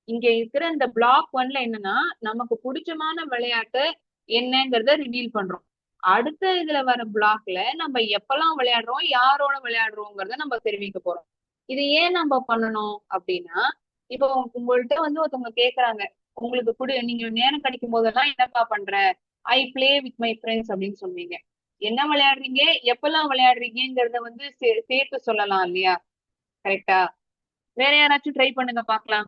இங்க இருக்கிற இந்த பிளாக் 1ல என்னன்னா நமக்கு பிடிச்சமான விளையாட்டு என்னங்கறத ரிவீல் பண்றோம். அடுத்த இதுல வர பிளாக்ல நம்ம எப்பெல்லாம் விளையாடுறோம், யாரோட விளையாடுறோங்கிறத நம்ம தெரிவிக்க போறோம். இது ஏன் நம்ம பண்ணணும் அப்படின்னா, இப்போ உங்கள்கிட்ட வந்து ஒருத்தவங்க கேக்குறாங்க, உங்களுக்கு நீங்க நேரம் கிடைக்கும் போதெல்லாம் என்னப்பா பண்ற? I play with my friends அப்படின்னு சொல்லுவீங்க. என்ன விளையாடுறீங்க, எப்பெல்லாம் விளையாடுறீங்கிறத வந்து சேர்த்து சொல்லலாம் இல்லையா? கரெக்டா? வேற யாராச்சும் ட்ரை பண்ணுங்க பாக்கலாம்.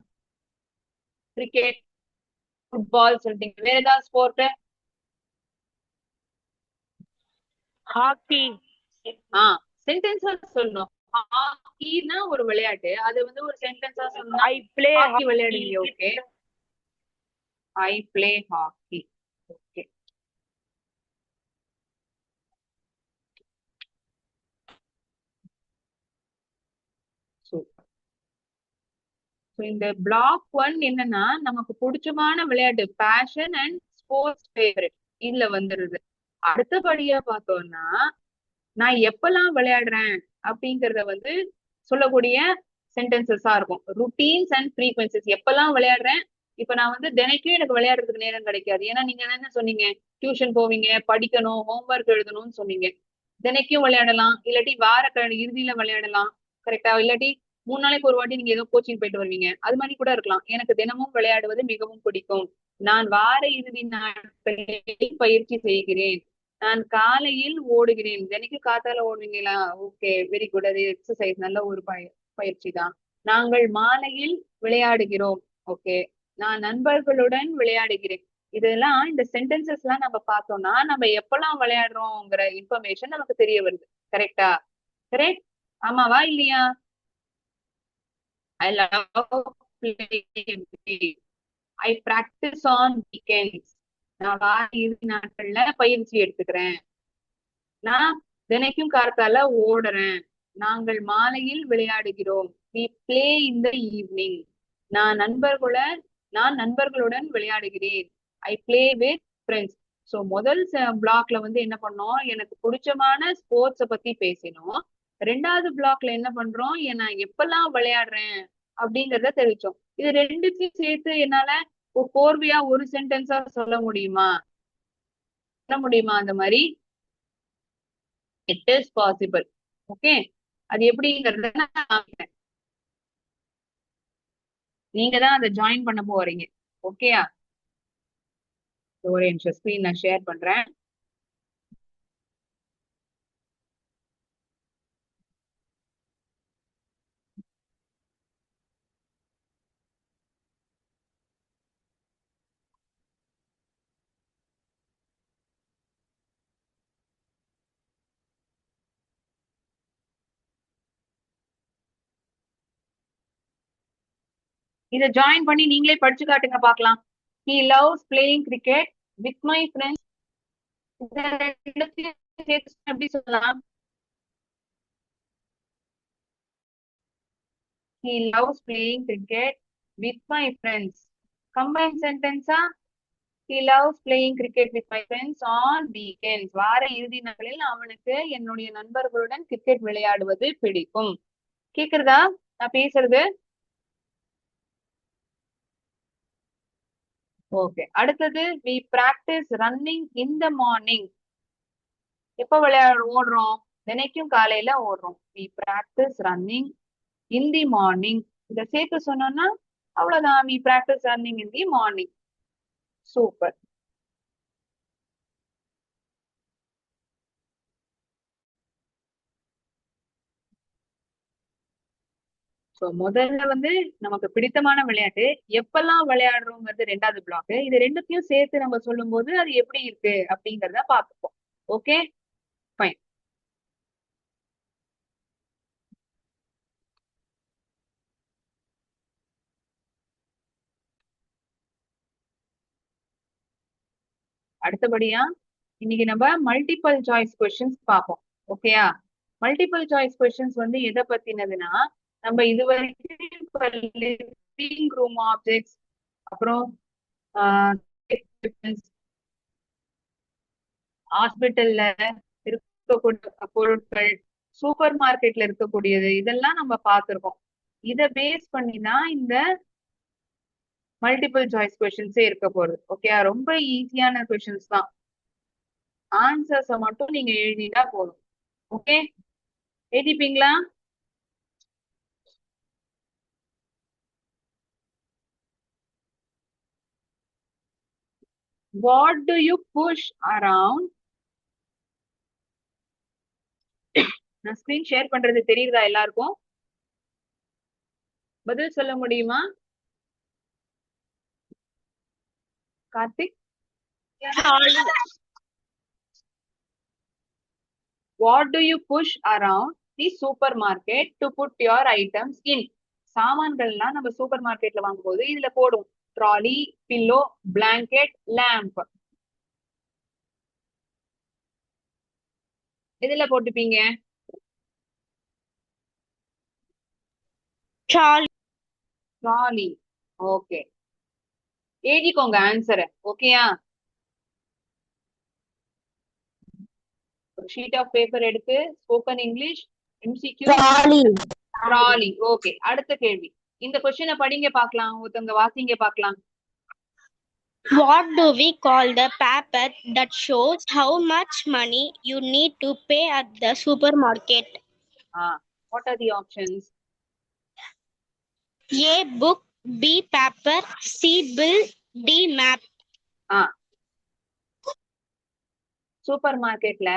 கிரிக்கெட், ஃபுட்பால் சொல்லிட்டீங்க. வேற ஏதாவது ஸ்போர்ட்? Hockey. சென்டென்ஸா சொல்லணும். ஹாக்கினா ஒரு விளையாட்டு, அது வந்து ஒரு சென்டென்ஸா சொல்லணும். I play ஹாக்கி விளையாடுவீங்க. Okay, I play hockey. Okay, super. இந்த பிளாக் 1 என்னன்னா நமக்கு பிடிச்சமான விளையாட்டு, பேஷன் அண்ட் ஸ்போர்ட்ஸ் ஃபேவரட் இதுல வந்துருது. அடுத்தபடியா பார்த்தோம்னா நான் எப்பெல்லாம் விளையாடுறேன் அப்படிங்கறத வந்து சொல்லக்கூடிய சென்டென்சஸா இருக்கும். Routines and frequencies. எப்பெல்லாம் விளையாடுறேன், இப்ப நான் வந்து தினைக்கும் எனக்கு விளையாடுறதுக்கு நேரம் கிடைக்காது. ஏன்னா நீங்க என்ன சொன்னீங்க, டியூஷன் போவீங்க, படிக்கணும், ஹோம்ஒர்க் எழுதணும்னு சொன்னீங்க. தினைக்கும் விளையாடலாம், இல்லாட்டி வார இறுதியில விளையாடலாம். கரெக்டா? இல்லாட்டி 3 நாளைக்கு ஒரு வாட்டி நீங்க ஏதோ கோச்சிங் போயிட்டு வருவீங்க, அது மாதிரி கூட இருக்கலாம். எனக்கு தினமும் விளையாடுவது மிகவும் பிடிக்கும். நான் வார இறுதி நாட்களில் பயிற்சி செய்கிறேன். நான் காலையில் ஓடுகிறேன். தினைக்கும் காத்தால ஓடுவீங்களா? Okay, very good. அது எக்ஸசைஸ், நல்ல ஒரு பயிற்சி தான். நாங்கள் மாலையில் விளையாடுகிறோம். ஓகே. நான் நண்பர்களுடன் விளையாடுகிறேன். இதெல்லாம், இந்த சென்டென்சஸ் எல்லாம் நம்ம பார்த்தோம்னா நம்ம எப்பெல்லாம் விளையாடுறோங்கிற இன்ஃபர்மேஷன் நமக்கு தெரிய வருது. கரெக்டா? கரெக்ட்? ஆமாவா இல்லையா? I love playing. I practice on weekends. நான் வார இறுதி நாட்கள்ல பயிற்சி எடுத்துக்கிறேன். நான் தினைக்கும் காத்தால ஓடுறேன். நாங்கள் மாலையில் விளையாடுகிறோம். We play in the evening. நான் நண்பர்களுடன் விளையாடுகிறேன். I play with friends. So முதல் பிளாக்ல வந்து என்ன பண்ணோம், எனக்கு பிடிச்சமான ஸ்போர்ட்ஸ பத்தி பேசினோம். 2வது பிளாக்ல என்ன பண்றோம், நான் எப்பெல்லாம் விளையாடுறேன் அப்படிங்கறத தெரிவிச்சோம். இது ரெண்டுத்தையும் சேர்த்து என்னால கோர்வையா ஒரு சென்டென்ஸா சொல்ல முடியுமா? அந்த மாதிரி இட் இஸ் பாசிபிள். ஓகே, அது எப்படிங்கறத நான் காமிக்கிறேன். நீங்க தான் அதை ஜாயின் பண்ண போறீங்க. ஓகேயா? ஒரு நிமிஷம் ஸ்கிரீன் நான் ஷேர் பண்றேன். இத ஜாயின் பண்ணி நீங்களே படிச்சு காட்டுங்க பார்க்கலாம். He loves playing cricket with my friends. இத ரெண்டுத்தையும் சேர்த்து எப்படி சொல்லலாம்? He loves playing cricket with my friends. Combined sentence ah? He loves playing cricket with my friends on weekends. வார இறுதி நாட்களில் அவனுக்கு என்னுடைய நண்பர்களுடன் கிரிக்கெட் விளையாடுவது பிடிக்கும். கேக்குறதா நான் பேசுறது? ஓகே. அடுத்தது, we practice running in the morning. எப்ப ஓடுறோம்? தினைக்கும் காலையில ஓடுறோம். We practice running in the morning. இத சேர்த்து சொன்னோம்னா அவ்வளவுதான். We practice running in the morning. Super. So முதல்ல வந்து நமக்கு பிடித்தமான விளையாட்டு எப்பெல்லாம் விளையாடுறோங்கிறது 2வது பிளாக். இது ரெண்டுத்தையும் சேர்த்து நம்ம சொல்லும் போது அது எப்படி இருக்கு அப்படிங்கறத பாத்துப்போம். Okay, fine. அடுத்தபடியா இன்னைக்கு நம்ம மல்டிபிள் சாய்ஸ் கொஸ்டின்ஸ் பார்ப்போம். ஓகேயா? மல்டிபிள் சாய்ஸ் கொஸ்டின்ஸ் வந்து எதை பத்தினதுன்னா, நம்ம இதுவரைக்கும் ரூம் ஆப்ஜெக்ட்ஸ், அப்புறம் ஹாஸ்பிட்டல்ல இருக்கக்கூடிய பொருட்கள், சூப்பர் மார்க்கெட்ல இருக்கக்கூடியது, இதெல்லாம் நம்ம பார்த்திருக்கோம். இத பேஸ் பண்ணி தான் இந்த மல்டிபிள் சாய்ஸ் கொஸ்டின்ஸே இருக்க போகுது. ஓகே, ரொம்ப ஈஸியான கொஸ்டின்ஸ் தான். ஆன்சர்ஸ மட்டும் நீங்க எழுதிட்டா போதும். ஓகே, எழுதிப்பீங்களா? What do you push around? நான் ஸ்கிரீன் ஷேர் பண்றது தெரியுதா எல்லாருக்கும்? பதில் சொல்ல முடியுமா? Karthik? What do you push around the supermarket to put your items in? சாமான்கள்லாம் நம்ம சூப்பர் மார்க்கெட்ல வாங்கும்போது இதுல போடும். Trolley, pillow, blanket, lamp. இதுல போட்டுப்பீங்க. ட்ராலி. ஓகே, எழுதிக்கோங்க ஆன்சரை. ஓகேயா? ஒரு ஷீட் ஆஃப் பேப்பர் எடுத்து spoken English MCQ trolley. Okay, அடுத்த கேள்வி. இந்த கொஸ்டினை படிங்க பார்க்கலாம். ஒருத்தவங்க வாசிங்க பார்க்கலாம். What do we call the paper that shows how much money you need to pay at the supermarket? What are the options? A book, B paper, C bill, D map. Super மார்க்கெட்ல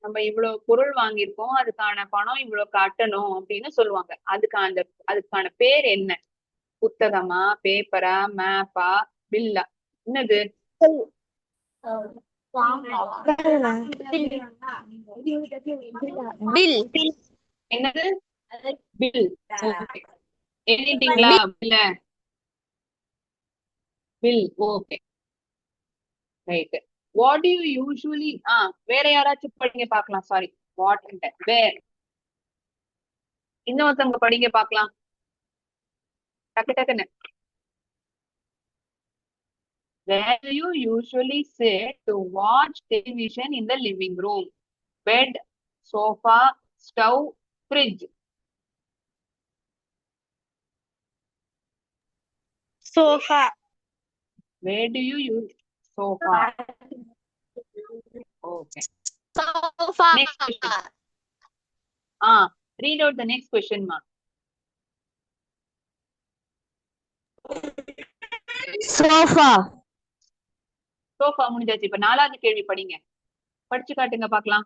நம்ம இவ்வளவு பொருள் வாங்கியிருக்கோம், அதுக்கான பணம் இவ்வளவு கட்டணும் அப்படின்னு சொல்லுவாங்க. அதுக்கான பேர் என்ன? புத்தகமா, பேப்பரா, மேப்பா, பில்லா? என்னது? Bill. என்னது? பில். ஓகே, எழுதிட்டீங்களா? Bill. Okay, right. What do you usually வேற யாராச்சும் படிங்க பார்க்கலாம். Sorry, what wear. இன்னொருத்தவங்க படிங்க பார்க்கலாம், டக்கு டக்குன்னு. Where do you usually sit to watch television in the living room? Bed, sofa, stove, fridge. Sofa. Where do you use sofa? Okay. Sofa. Next question. Read out the next question, ma. Sofa. Sofa முடிஞ்சாச்சு. இப்ப 4வது கேள்வி படிங்க, படிச்சு காட்டுங்க பார்க்கலாம்.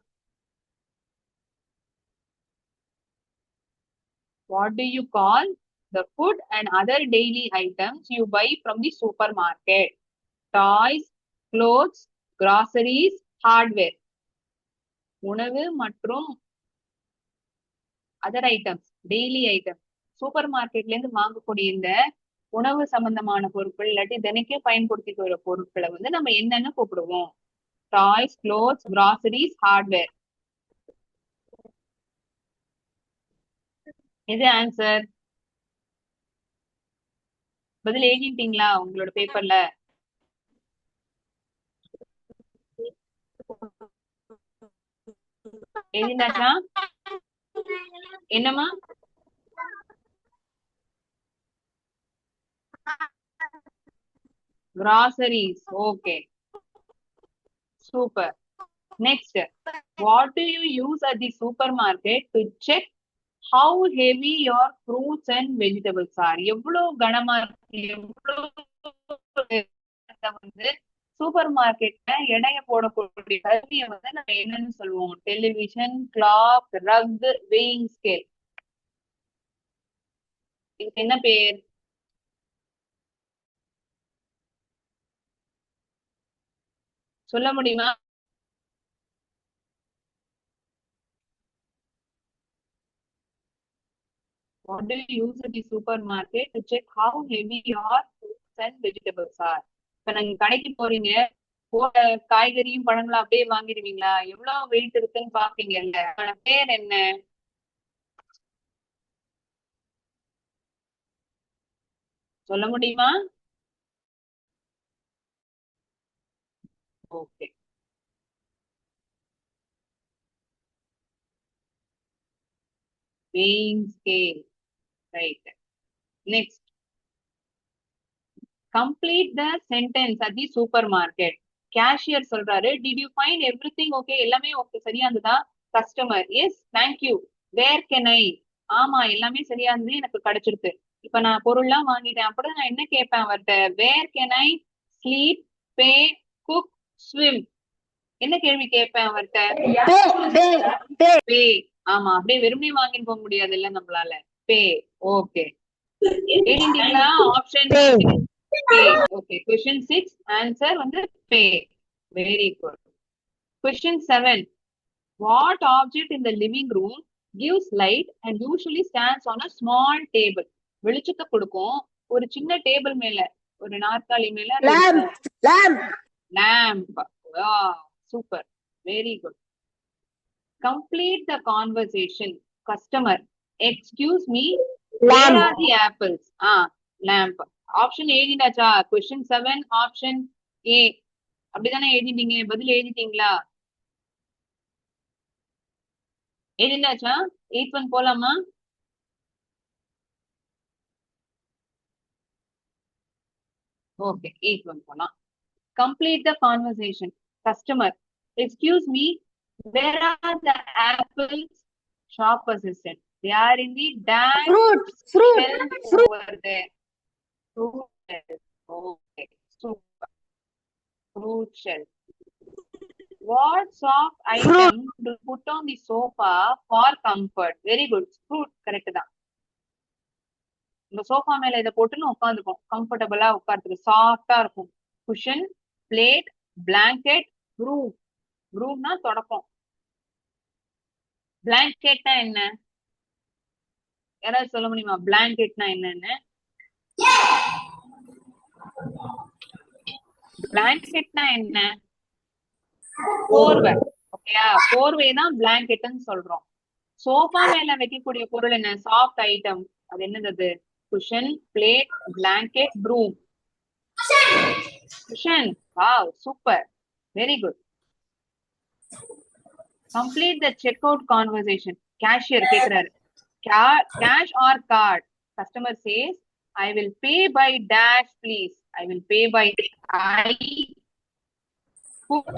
What do you call the food and other daily items you buy from the supermarket? Toys, clothes, groceries, hardware. உணவு மற்றும் other items, daily item, super மார்க்கெட்ல இருந்து வாங்கக்கூடிய இந்த உணவு சம்பந்தமான பொருட்கள் இல்லாட்டி தினைக்கும் பயன்படுத்திட்டு வர பொருட்களை வந்து நம்ம என்னன்னு கூப்பிடுவோம்? Toys, clothes, groceries, hardware. இது ஆன்சர். பதில் எழுதிட்டீங்களா உங்களோட பேப்பர்ல? எழுதினாச்சா? என்னம்மா? Groceries. Okay. Super. Next, what do you use at the supermarket to check how heavy your fruits and vegetables are? எவ்வளவு கனமா இருக்கு, வந்து சூப்பர் மார்க்கெட்ல எடைய போடக்கூடிய கருவியை வந்து நம்ம என்னன்னு சொல்லுவோம்? Television, clock, rug, weighing scale. இதுக்கு என்ன பேர்? சொல்ல முடியுமா? What do you use at the supermarket to check how heavy your fruits and vegetables are? இப்ப நீங்க கடைக்கு போறீங்க, போட காய்கறியும் பழங்களும் அப்படியே வாங்கிடுவீங்களா? எவ்வளவு வெயிட் இருக்குன்னு பாப்பீங்கல்ல, அதோட பேர் என்ன? சொல்ல முடியுமா? Okay, weighing scale. Right. Next, complete the sentence at the supermarket. Cashier சொல்றாரு, did you find everything okay? எல்லாமே ஓகே, சரியா இருந்ததா? Customer, yes, thank you. Where can I? ஆமா, எல்லாமே சரியா இருந்தது, எனக்கு கிடைச்சிருக்கு. இப்ப நான் பொருள்லாம் வாங்கிட்டேன், அப்புறம் நான் என்ன கேட்பேன் அவர்கிட்ட? Where can I sleep, pay, cook, swim? என்ன கேள்வி கேட்பேன் அவர்கிட்ட? Pay. ஆமா, அப்படியே வெறுமனே வாங்கிட்டு போக முடியாது இல்ல நம்மளால. Pay. Okay. எழுதிட்டீங்களா? Option pay. Okay. Question 6, answer வந்து pay. Very good. Question 7, what object in the living room gives light and usually stands on a small table? வெளிச்சத்தை கொடுக்கும், ஒரு சின்ன டேபிள் மேல, ஒரு நாற்காலி மேல. Lamp. Wow, super. Very good. Complete the conversation. Customer, excuse me, where are the apples? Lamp. Option எழுதிட்டாச்சா? Question 7, option A. அப்படிதானே எழுதிட்டீங்க? பதில் எழுதிட்டீங்களா? எழுதிட்டாச்சா? 8th one போலாமா? Okay, 8th one போலாம். Complete the conversation. Customer, excuse me, where are the apples? Shop assistant, They are in the dash Fruit. shelf over there. Fruit shelf. Okay. Super. Fruit shelf. What soft item to put on the sofa for comfort? Very good. Fruit. Correct தான். இந்த sofa மேல இதை போட்டுன்னு உட்காந்துக்கும். கம்ஃபர்டபுளா உட்கார்றதுக்கு சாஃப்டா இருக்கும். Cushion, plate, blanket, broom. ப்ரூம்னா தொடப்பம். பிளாங்கெட்னா என்ன? யாராவது சொல்ல முடியுமா? பிளாங்கெட்னா என்னன்னு? பிளாங்கெட்னா என்ன? போர்வை. ஓகேயா? போர்வை தான் பிளாங்கெட்னு சொல்றோம். சோஃபா மேல வைக்கக்கூடிய பொருள் என்ன? Soft item. அது என்னது? Cushion, plate, blanket, broom. Cushion. Wow, super. Very good. Complete the checkout conversation. Cashier கேக்குறாரு. Cash or card? Customer says, I will pay by dash, please. I will pay by I put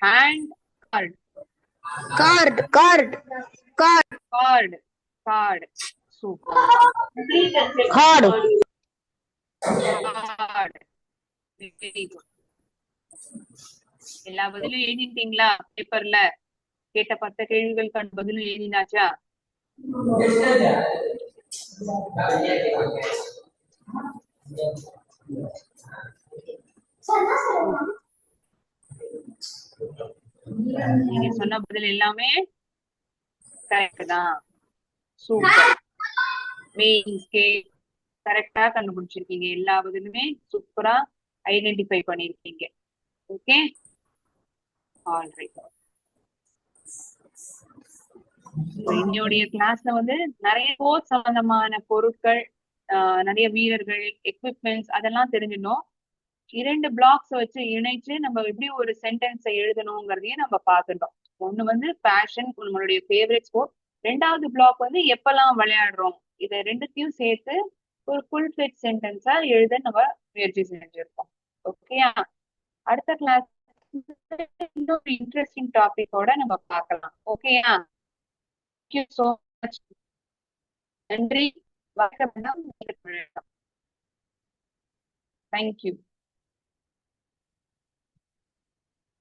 hand card. Card. Super. Card. Card. Very good. எல்லா பதிலும் எழுதிட்டீங்களா பேப்பர்ல? கேட்ட 10 கேள்விகளுக்கான பதிலும் எழுதினாச்சா? நீங்க சொன்ன பதில் எல்லாமே கரெக்ட் தான். சூப்பர். மீன்ஸ் கரெக்டா கண்டுபிடிச்சிருக்கீங்க. எல்லா பதிலுமே சூப்பரா ஐடென்டிஃபை பண்ணிருக்கீங்க. Okay, alright. என்னுடைய கிளாஸ்ல வந்து நிறைய ஸ்போர்ட்ஸ் சம்பந்தமான பொருட்கள், நிறைய வீரர்கள், எக்யூப்மெண்ட்ஸ் அதெல்லாம் தெரிஞ்சிடணும். 2 பிளாக்ஸ் வச்சு இணைச்சு நம்ம எப்படி ஒரு சென்டென்ஸை எழுதணுங்கிறதையும் நம்ம பார்த்துட்டோம். ஒண்ணு வந்து பேஷன், நம்மளுடைய ஃபேவரட் ஸ்போர்ட். 2வது பிளாக் வந்து எப்பெல்லாம் விளையாடுறோம். இதை 2த்தையும் சேர்த்து ஒரு ஃபுல் ஃபிட் சென்டென்ஸா எழுத நம்ம முயற்சி செஞ்சிருக்கோம். ஓகேயா? அடுத்த கிளாஸ் இன்னொரு இன்ட்ரெஸ்டிங் டாபிக்கோட நம்ம பார்க்கலாம். ஓகேயா? Thank you so much. நன்றி. வணக்கம். Thank you.